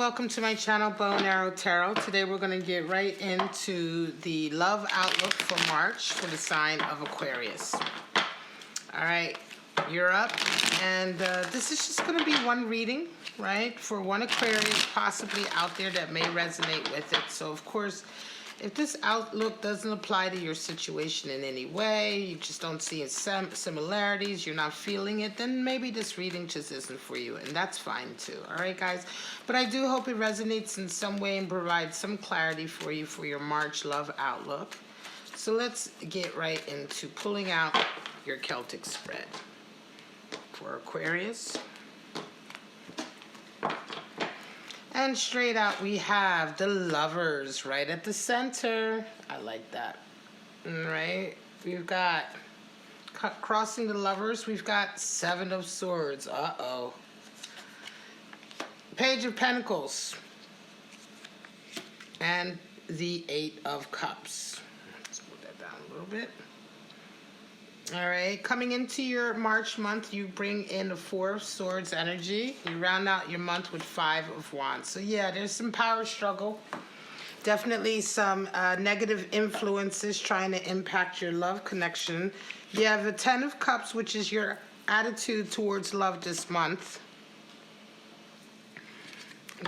welcome to my channel, Bow and Arrow Tarot. Today we're going to get right into the love outlook for March for the sign of Aquarius. Alright, you're up, and this is just going to be one reading, right, for one Aquarius possibly out there that may resonate with it. So of course, if this outlook doesn't apply to your situation in any way, you just don't see similarities, you're not feeling it, then maybe this reading just isn't for you, and that's fine too. All right, guys? But I do hope it resonates in some way and provides some clarity for you for your March love outlook. So let's get right into pulling out your Celtic spread for Aquarius. And straight out, we have the Lovers right at the center. I like that. Right? We've got, crossing the Lovers, we've got Seven of Swords. Uh-oh. Page of Pentacles. And the Eight of Cups. Let's put that down a little bit. All right, coming into your March month, you bring in the Four of Swords energy. You round out your month with Five of Wands. So yeah, there's some power struggle. Definitely some negative influences trying to impact your love connection. You have the Ten of Cups, which is your attitude towards love this month.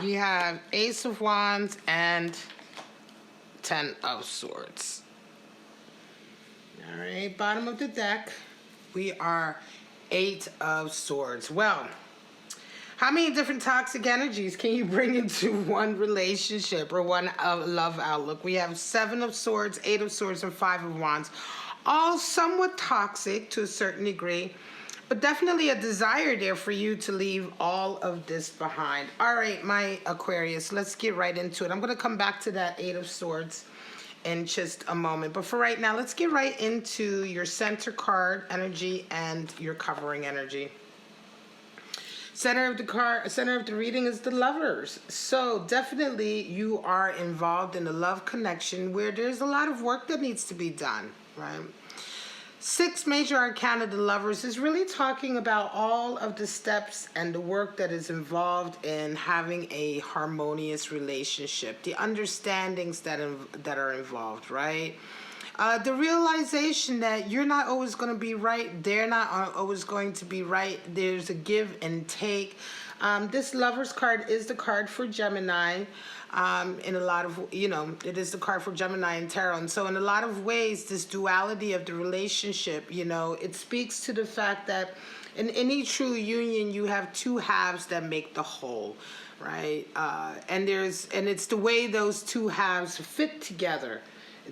You have Ace of Wands and Ten of Swords. All right, bottom of the deck, we are Eight of Swords. Well, how many different toxic energies can you bring into one relationship or one love outlook? We have Seven of Swords, Eight of Swords, and Five of Wands. All somewhat toxic to a certain degree, but definitely a desire there for you to leave all of this behind. All right, my Aquarius, let's get right into it. I'm going to come back to that Eight of Swords in just a moment, but for right now, let's get right into your center card energy and your covering energy. Center of the reading is the Lovers. So definitely you are involved in a love connection where there's a lot of work that needs to be done, right? Six major arcana of the Lovers is really talking about all of the steps and the work that is involved in having a harmonious relationship, the understandings that are involved, right? The realization that you're not always going to be right, they're not always going to be right. There's a give and take. This Lovers card is the card for Gemini. In a lot of, it is the card for Gemini and Tarot. And so in a lot of ways, this duality of the relationship, it speaks to the fact that in any true union, you have two halves that make the whole, right? And it's the way those two halves fit together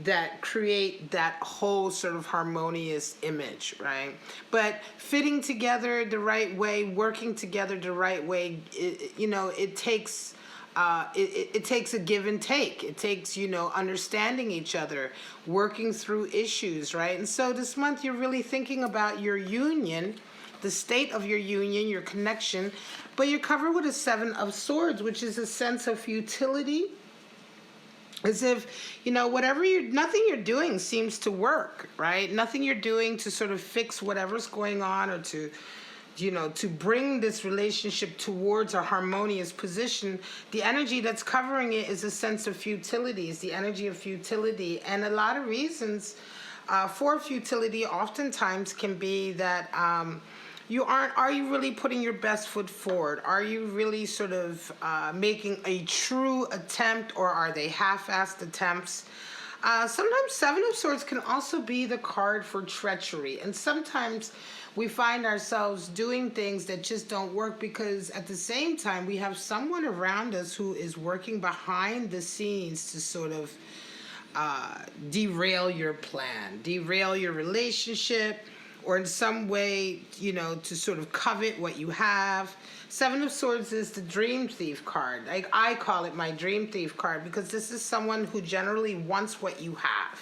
that create that whole sort of harmonious image, right? But fitting together the right way, working together the right way, it takes... It takes a give and take. It takes, understanding each other, working through issues, right? And so this month you're really thinking about your union, the state of your union, your connection, but you're covered with a Seven of Swords, which is a sense of futility. As if, nothing you're doing seems to work, right? Nothing you're doing to sort of fix whatever's going on or to bring this relationship towards a harmonious position. The energy that's covering it is a sense of futility, is the energy of futility. And a lot of reasons for futility oftentimes can be that are you really putting your best foot forward? Are you really sort of making a true attempt, or are they half-assed attempts? Sometimes Seven of Swords can also be the card for treachery. And sometimes we find ourselves doing things that just don't work because at the same time we have someone around us who is working behind the scenes to sort of derail your plan, derail your relationship, or in some way, to sort of covet what you have. Seven of Swords is the Dream Thief card. I call it my Dream Thief card because this is someone who generally wants what you have.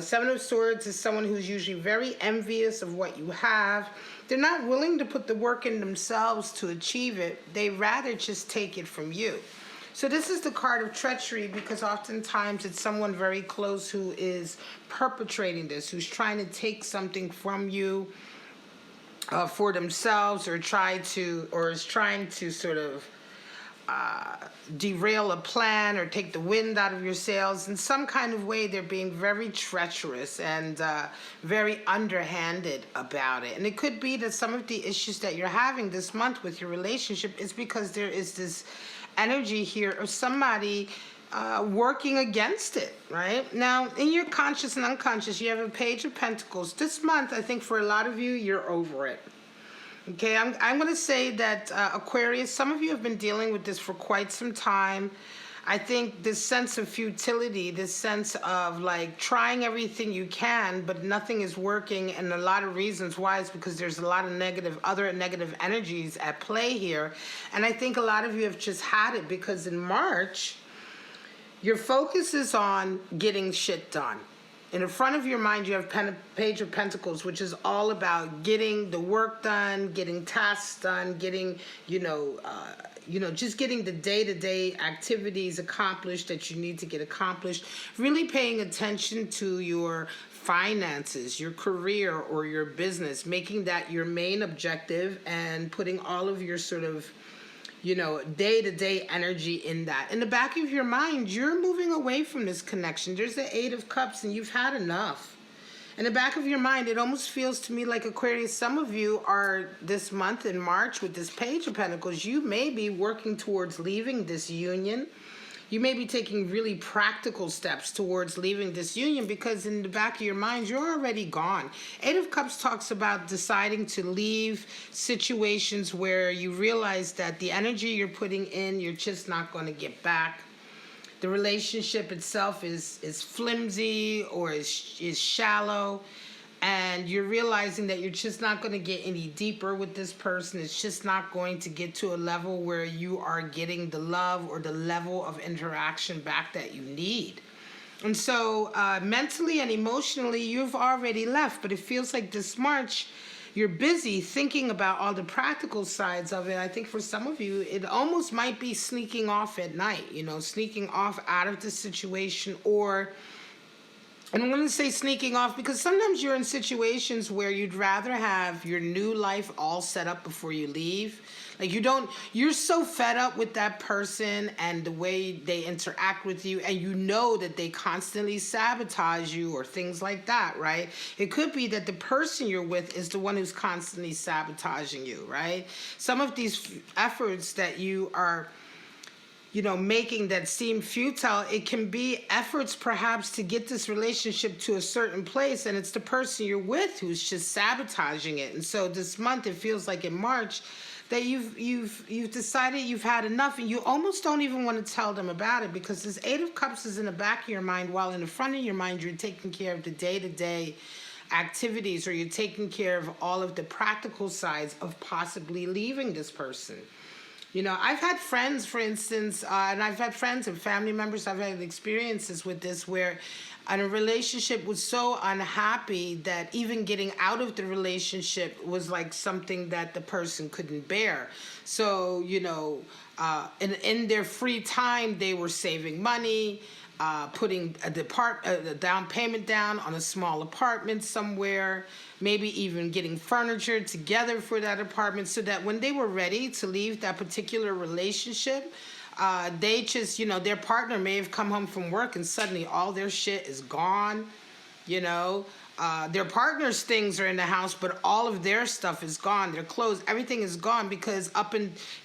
Seven of Swords is someone who's usually very envious of what you have. They're not willing to put the work in themselves to achieve it. They rather just take it from you. So this is the card of treachery because oftentimes it's someone very close who is perpetrating this, who's trying to take something from you for themselves, or is trying to sort of derail a plan or take the wind out of your sails. In some kind of way, they're being very treacherous and very underhanded about it. And it could be that some of the issues that you're having this month with your relationship is because there is this energy here of somebody working against it, right? Now, in your conscious and unconscious, you have a Page of Pentacles. This month, I think for a lot of you, you're over it. Okay, I'm going to say that Aquarius, some of you have been dealing with this for quite some time. I think this sense of futility, this sense of like trying everything you can, but nothing is working, and a lot of reasons why is because there's a lot of other negative energies at play here. And I think a lot of you have just had it because in March, your focus is on getting shit done. In the front of your mind, you have Page of Pentacles, which is all about getting the work done, getting tasks done, getting, just getting the day-to-day activities accomplished that you need to get accomplished. Really paying attention to your finances, your career, or your business, making that your main objective and putting all of your sort of day-to-day energy in that. In the back of your mind, you're moving away from this connection. There's the Eight of Cups, and you've had enough. In the back of your mind, it almost feels to me like, Aquarius, some of you are this month in March with this Page of Pentacles, you may be working towards leaving this union. You may be taking really practical steps towards leaving this union because in the back of your mind, you're already gone. Eight of Cups talks about deciding to leave situations where you realize that the energy you're putting in, you're just not going to get back. The relationship itself is flimsy or is shallow. And you're realizing that you're just not going to get any deeper with this person. It's just not going to get to a level where you are getting the love or the level of interaction back that you need. And so mentally and emotionally, you've already left. But it feels like this March, you're busy thinking about all the practical sides of it. I think for some of you, it almost might be sneaking off at night, sneaking off out of the situation or... And I'm going to say sneaking off because sometimes you're in situations where you'd rather have your new life all set up before you leave. Like you're so fed up with that person and the way they interact with you, and you know that they constantly sabotage you or things like that, right? It could be that the person you're with is the one who's constantly sabotaging you, right? Some of these efforts that you are making that seem futile, it can be efforts perhaps to get this relationship to a certain place, and it's the person you're with who's just sabotaging it. And so this month, it feels like in March that you've decided you've had enough, and you almost don't even want to tell them about it because this Eight of Cups is in the back of your mind, while in the front of your mind, you're taking care of the day-to-day activities, or you're taking care of all of the practical sides of possibly leaving this person. I've had friends, for instance, and I've had friends and family members, I've had experiences with this where a relationship was so unhappy that even getting out of the relationship was like something that the person couldn't bear. So, in their free time, they were saving money, putting a down payment down on a small apartment somewhere, maybe even getting furniture together for that apartment so that when they were ready to leave that particular relationship, they just, their partner may have come home from work and suddenly all their shit is gone, their partner's things are in the house, but all of their stuff is gone. Their clothes, everything is gone because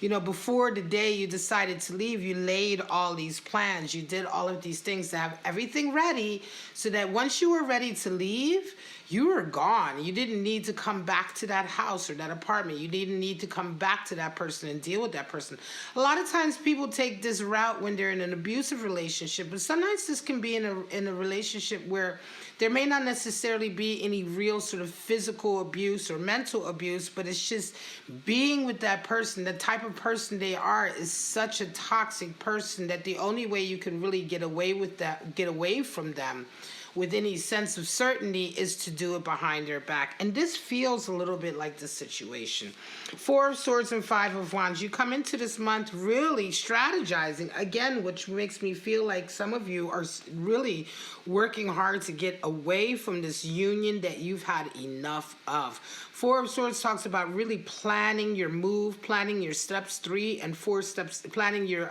before the day you decided to leave, you laid all these plans. You did all of these things to have everything ready so that once you were ready to leave, you were gone. You didn't need to come back to that house or that apartment. You didn't need to come back to that person and deal with that person. A lot of times people take this route when they're in an abusive relationship, but sometimes this can be in a relationship where there may not necessarily be any real sort of physical abuse or mental abuse, but it's just being with that person. The type of person they are is such a toxic person that the only way you can really get away from them with any sense of certainty is to do it behind their back. And this feels a little bit like the situation. Four of Swords and Five of Wands. You come into this month really strategizing, again, which makes me feel like some of you are really working hard to get away from this union that you've had enough of. Four of Swords talks about really planning your move, planning your steps, 3 and 4 steps, planning your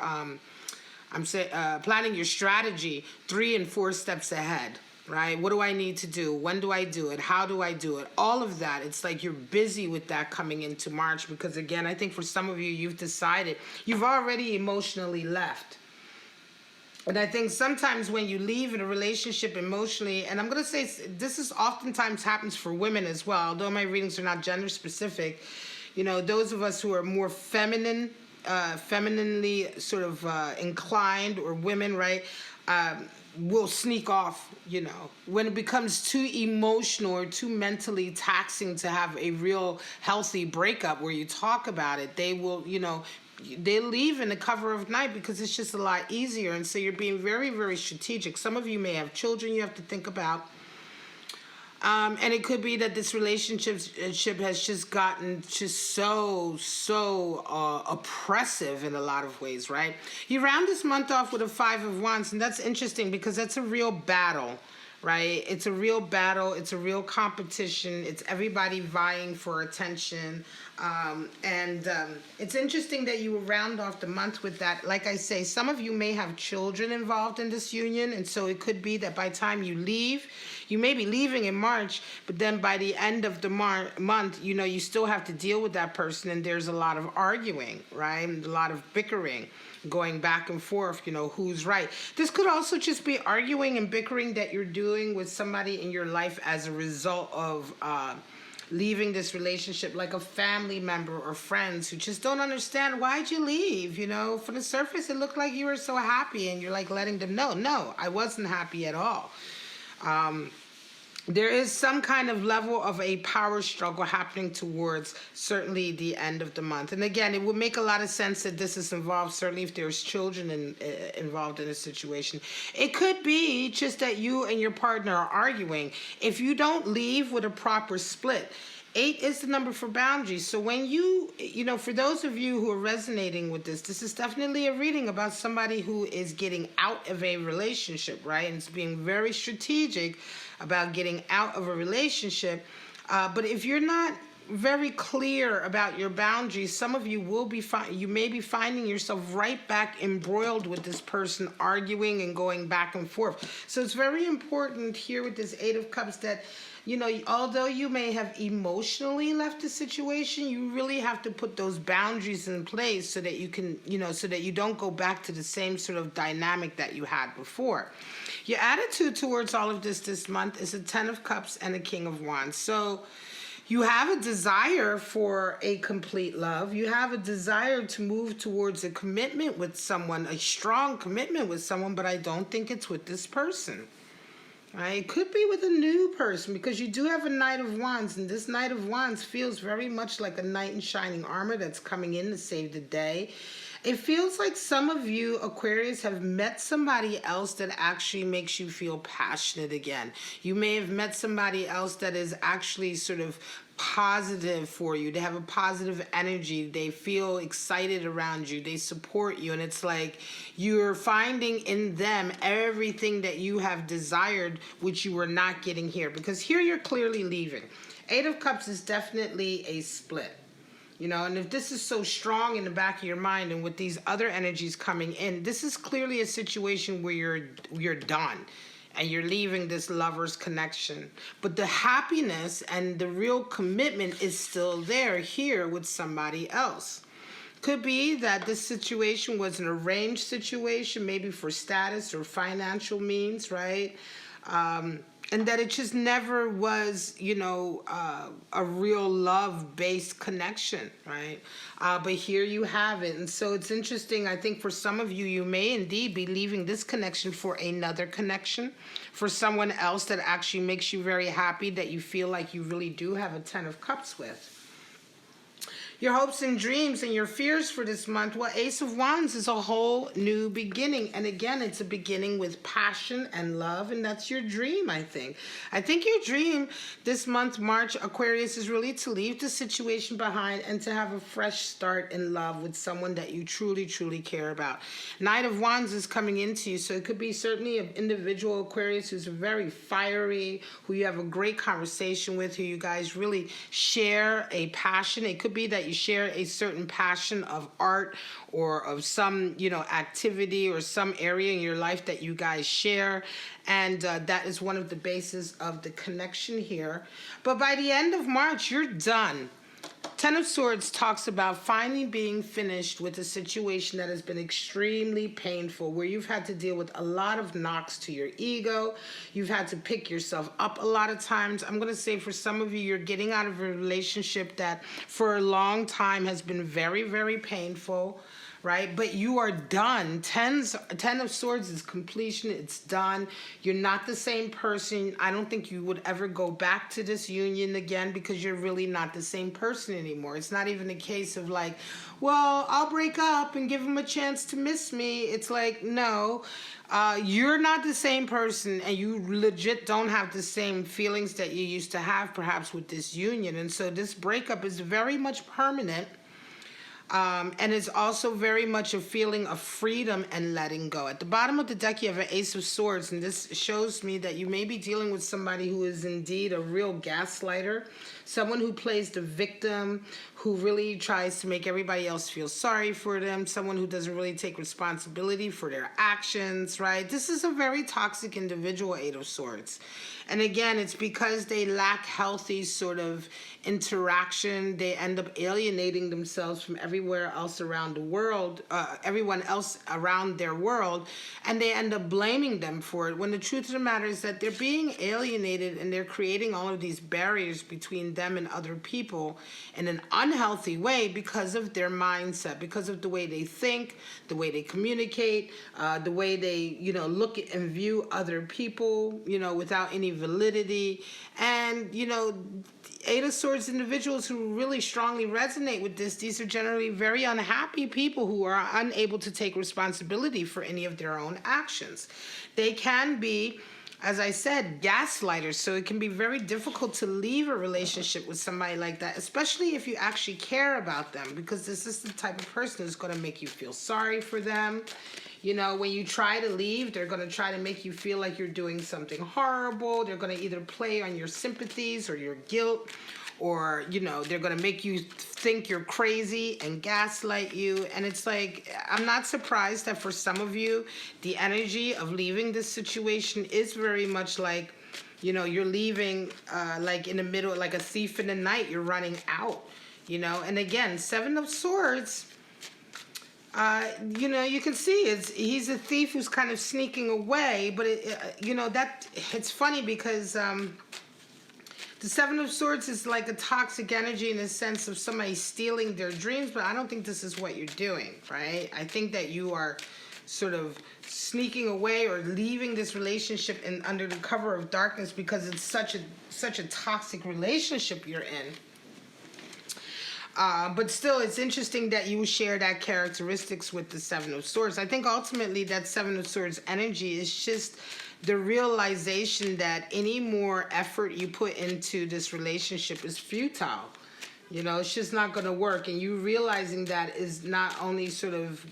planning your strategy 3 and 4 steps ahead, right? What do I need to do? When do I do it? How do I do it? All of that. It's like you're busy with that coming into March because, again, I think for some of you, you've decided you've already emotionally left. And I think sometimes when you leave in a relationship emotionally, and I'm going to say this is oftentimes happens for women as well, although my readings are not gender specific, you know, those of us who are more femininely sort of inclined, or women, right, will sneak off, you know. When it becomes too emotional or too mentally taxing to have a real healthy breakup where you talk about it, they will, you know, they leave in the cover of night because it's just a lot easier. And so you're being very, very strategic. Some of you may have children you have to think about. And it could be that this relationship has just gotten just so oppressive in a lot of ways, right? You round this month off with a 5 of Wands, and that's interesting because that's a real battle, right? It's a real battle. It's a real competition. It's everybody vying for attention. It's interesting that you round off the month with that. Like I say, some of you may have children involved in this union, and so it could be that by the time you leave, you may be leaving in March, but then by the end of the month, you know, you still have to deal with that person, and there's a lot of arguing, right? And a lot of bickering, going back and forth, you know, who's right. This could also just be arguing and bickering that you're doing with somebody in your life as a result of leaving this relationship, like a family member or friends who just don't understand, why'd you leave? You know, from the surface, it looked like you were so happy, and you're like letting them know, no, I wasn't happy at all. There is some kind of level of a power struggle happening towards certainly the end of the month. And again, it would make a lot of sense that this is involved, certainly if there's children involved in a situation. It could be just that you and your partner are arguing. If you don't leave with a proper split, 8 is the number for boundaries. So when you know, for those of you who are resonating with this is definitely a reading about somebody who is getting out of a relationship, right? And it's being very strategic about getting out of a relationship. But if you're not very clear about your boundaries, some of you will be you may be finding yourself right back embroiled with this person, arguing and going back and forth. So it's very important here with this 8 of Cups that, you know, although you may have emotionally left the situation, you really have to put those boundaries in place so that you can, you know, so that you don't go back to the same sort of dynamic that you had before. Your attitude towards all of this month is a 10 of Cups and a King of Wands. So you have a desire for a complete love. You have a desire to move towards a commitment with someone, a strong commitment with someone, but I don't think it's with this person. Right? It could be with a new person because you do have a Knight of Wands, and this Knight of Wands feels very much like a knight in shining armor that's coming in to save the day. It feels like some of you, Aquarius, have met somebody else that actually makes you feel passionate again. You may have met somebody else that is actually sort of positive for you. They have a positive energy. They feel excited around you. They support you. And it's like you're finding in them everything that you have desired, which you were not getting here. Because here you're clearly leaving. 8 of Cups is definitely a split. You know, and if this is so strong in the back of your mind and with these other energies coming in, this is clearly a situation where you're done and you're leaving this lover's connection. But the happiness and the real commitment is still there here with somebody else. Could be that this situation was an arranged situation, maybe for status or financial means, right? And that it just never was, you know, a real love-based connection, right? But here you have it. And so it's interesting. I think for some of you, you may indeed be leaving this connection for another connection, for someone else that actually makes you very happy, that you feel like you really do have a 10 of Cups with. your hopes and dreams and your fears for this month, well, Ace of Wands is a whole new beginning. And again, it's a beginning with passion and love, and that's your dream, I think. I think your dream this month, March, Aquarius, is really to leave the situation behind and to have a fresh start in love with someone that you truly, truly care about. Knight of Wands is coming into you, so it could be certainly an individual Aquarius who's very fiery, who you have a great conversation with, who you guys really share a passion. It could be that you share a certain passion of art or of some, activity or some area in your life that you guys share. And that is one of the bases of the connection here. But by the end of March, you're done. Ten of Swords talks about finally being finished with a situation that has been extremely painful, where you've had to deal with a lot of knocks to your ego. You've had to pick yourself up a lot of times. I'm going to say for some of you, you're getting out of a relationship that for a long time has been very, very painful. Right? But you are done. Ten of Swords is completion. It's done. You're not the same person. I don't think you would ever go back to this union again, because you're really not the same person anymore. It's not even a case of like, well, I'll break up and give him a chance to miss me. It's like, no, you're not the same person, and you legit don't have the same feelings that you used to have perhaps with this union. And so this breakup is very much permanent. And it's also very much a feeling of freedom and letting go. At the bottom of the deck, you have an Ace of Swords, and this shows me that you may be dealing with somebody who is indeed a real gaslighter, someone who plays the victim, who really tries to make everybody else feel sorry for them, someone who doesn't really take responsibility for their actions, right? This is a very toxic individual, Eight of Swords. And again, it's because they lack healthy sort of interaction. They end up alienating themselves from everywhere else around the world, everyone else around their world, and they end up blaming them for it, when the truth of the matter is that they're being alienated and they're creating all of these barriers between them and other people in an unhealthy way because of their mindset, because of the way they think, the way they communicate, the way they, look at and view other people, without any validity. And, Eight of Swords individuals who really strongly resonate with this, these are generally very unhappy people who are unable to take responsibility for any of their own actions. They can be, as I said, gaslighters, so it can be very difficult to leave a relationship with somebody like that, especially if you actually care about them, because this is the type of person who's going to make you feel sorry for them. When you try to leave, they're going to try to make you feel like you're doing something horrible. They're going to either play on your sympathies or your guilt, or, they're going to make you think you're crazy and gaslight you. And it's like, I'm not surprised that for some of you, the energy of leaving this situation is very much like, you're leaving like in the middle, like a thief in the night. You're running out, And again, Seven of Swords, you can see he's a thief who's kind of sneaking away, but it's funny because the Seven of Swords is like a toxic energy in the sense of somebody stealing their dreams, but I don't think this is what you're doing, right? I think that you are sort of sneaking away or leaving this relationship under the cover of darkness because it's such a toxic relationship you're in. But still, it's interesting that you share that characteristics with the Seven of Swords. I think ultimately that Seven of Swords energy is just the realization that any more effort you put into this relationship is futile. It's just not going to work. And you realizing that is not only sort of,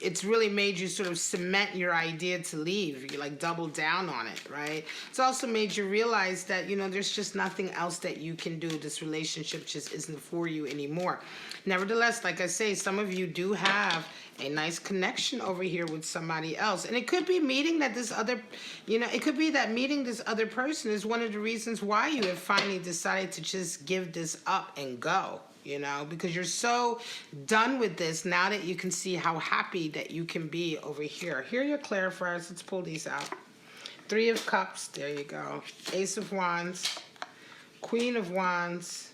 it's really made you sort of cement your idea to leave. You like double down on it, right? It's also made you realize that, there's just nothing else that you can do. This relationship just isn't for you anymore. Nevertheless, like I say, some of you do have a nice connection over here with somebody else. And it could be meeting that this other, it could be that meeting this other person is one of the reasons why you have finally decided to just give this up and go. Because you're so done with this now that you can see how happy that you can be over here. Here are your clarifiers. Let's pull these out. Three of Cups. There you go. Ace of Wands. Queen of Wands.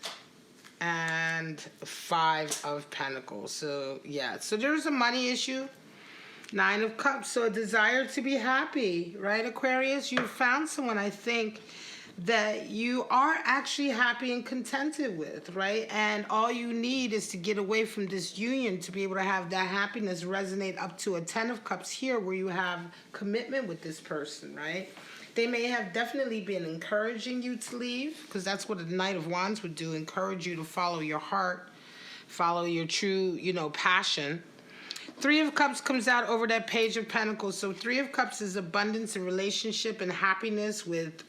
And Five of Pentacles. So, yeah. So, there's a money issue. Nine of Cups. So, a desire to be happy. Right, Aquarius? You found someone, I think, that you are actually happy and contented with, right? And all you need is to get away from this union to be able to have that happiness resonate up to a 10 of Cups here, where you have commitment with this person, right? They may have definitely been encouraging you to leave, because that's what a Knight of Wands would do, encourage you to follow your heart, follow your true, passion. Three of Cups comes out over that Page of Pentacles. So Three of Cups is abundance and relationship and happiness with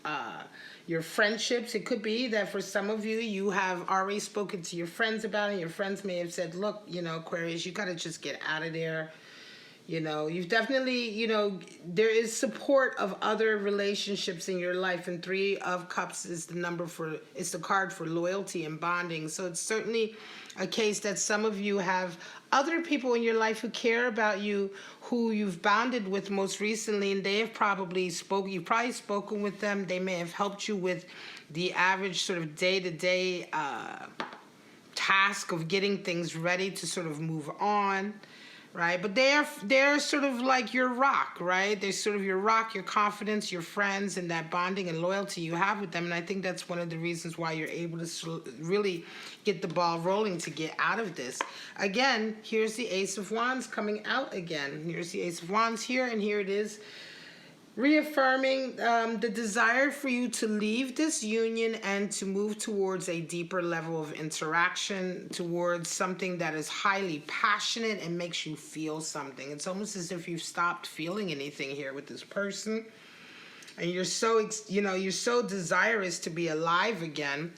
your friendships. It could be that for some of you, you have already spoken to your friends about it. And your friends may have said, look, Aquarius, you got to just get out of there. You've definitely, there is support of other relationships in your life. And Three of Cups is it's the card for loyalty and bonding. So it's certainly a case that some of you have other people in your life who care about you, who you've bonded with most recently, and they have you've probably spoken with them. They may have helped you with the average sort of day-to-day task of getting things ready to sort of move on. Right, but they're sort of like your rock, right? They're sort of your rock, your confidence, your friends, and that bonding and loyalty you have with them. And I think that's one of the reasons why you're able to really get the ball rolling to get out of this. Again, here's the Ace of Wands coming out again. Here's the Ace of Wands here, and here it is, reaffirming the desire for you to leave this union and to move towards a deeper level of interaction, towards something that is highly passionate and makes you feel something. It's almost as if you've stopped feeling anything here with this person, and you're so desirous to be alive again.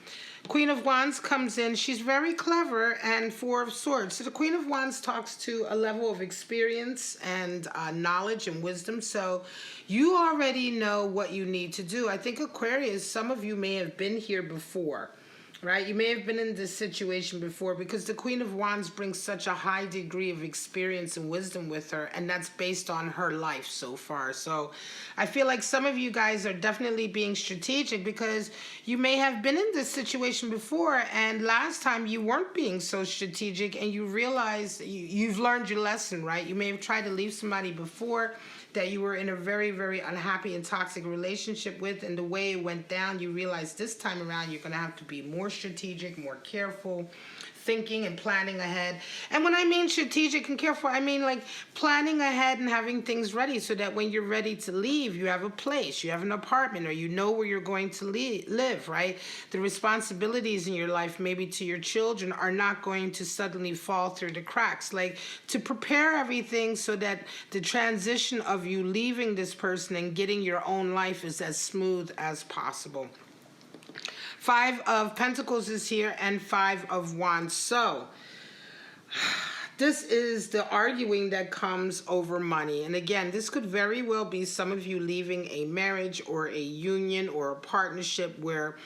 Queen of Wands comes in. She's very clever, and Four of Swords. So the Queen of Wands talks to a level of experience and knowledge and wisdom. So you already know what you need to do. I think Aquarius, some of you may have been here before, right? You may have been in this situation before, because the Queen of Wands brings such a high degree of experience and wisdom with her, and that's based on her life so far. So I feel like some of you guys are definitely being strategic, because you may have been in this situation before, and last time you weren't being so strategic, and you realize you've learned your lesson, right? You may have tried to leave somebody before that you were in a very, very unhappy and toxic relationship with, and the way it went down, you realize this time around you're going to have to be more strategic, more careful, thinking and planning ahead. And when I mean strategic and careful, I mean like planning ahead and having things ready so that when you're ready to leave, you have a place, you have an apartment, or you know where you're going to live, right? The responsibilities in your life, maybe to your children, are not going to suddenly fall through the cracks. Like, to prepare everything so that the transition of you leaving this person and getting your own life is as smooth as possible. Five of Pentacles is here, and Five of Wands. So this is the arguing that comes over money. And again, this could very well be some of you leaving a marriage or a union or a partnership where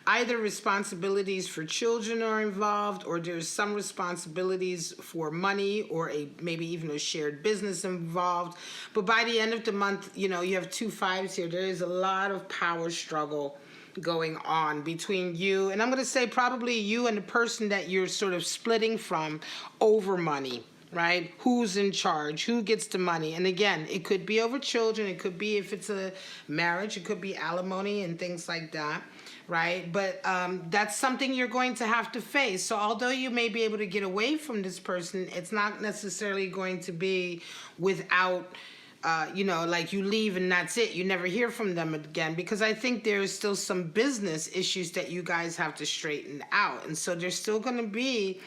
either responsibilities for children are involved, or there's some responsibilities for money, or maybe even a shared business involved. But by the end of the month, you have two fives here. There is a lot of power struggle going on between you, and I'm going to say probably you and the person that you're sort of splitting from over money, right? Who's in charge? Who gets the money? And again, it could be over children. It could be, if it's a marriage, it could be alimony and things like that, right? But that's something you're going to have to face. So although you may be able to get away from this person, it's not necessarily going to be without like you leave and that's it. You never hear from them again, because I think there's still some business issues that you guys have to straighten out. And so there's still going to be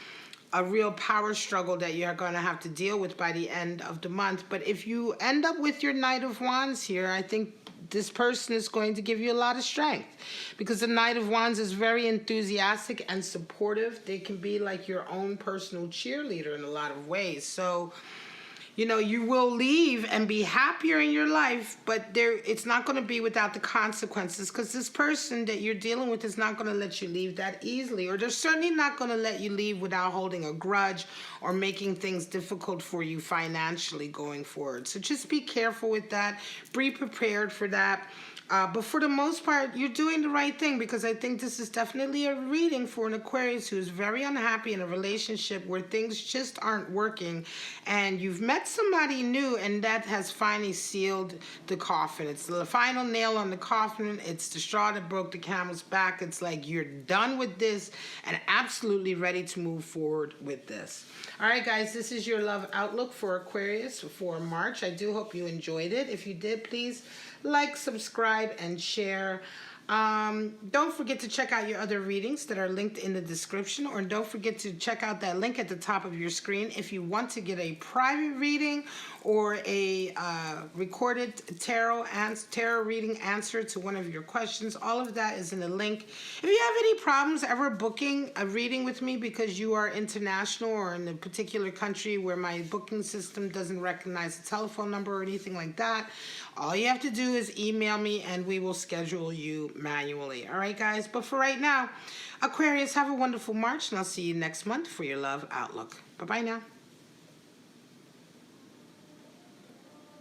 a real power struggle that you're going to have to deal with by the end of the month. But if you end up with your Knight of Wands here, I think this person is going to give you a lot of strength, because the Knight of Wands is very enthusiastic and supportive. They can be like your own personal cheerleader in a lot of ways. So you will leave and be happier in your life, but it's not going to be without the consequences, because this person that you're dealing with is not going to let you leave that easily, or they're certainly not going to let you leave without holding a grudge or making things difficult for you financially going forward. So just be careful with that. Be prepared for that. But for the most part, you're doing the right thing, because I think this is definitely a reading for an Aquarius who is very unhappy in a relationship where things just aren't working, and you've met somebody new, and that has finally sealed the coffin. It's the final nail on the coffin. It's the straw that broke the camel's back. It's like you're done with this and absolutely ready to move forward with this. All right, guys, this is your love outlook for Aquarius for March. I do hope you enjoyed it. If you did, please like, subscribe, and share. Don't forget to check out your other readings that are linked in the description, or don't forget to check out that link at the top of your screen if you want to get a private reading or a recorded tarot reading answer to one of your questions. All of that is in the link. If you have any problems ever booking a reading with me because you are international or in a particular country where my booking system doesn't recognize a telephone number or anything like that, all you have to do is email me and we will schedule you manually. All right, guys? But for right now, Aquarius, have a wonderful March, and I'll see you next month for your love outlook. Bye-bye now.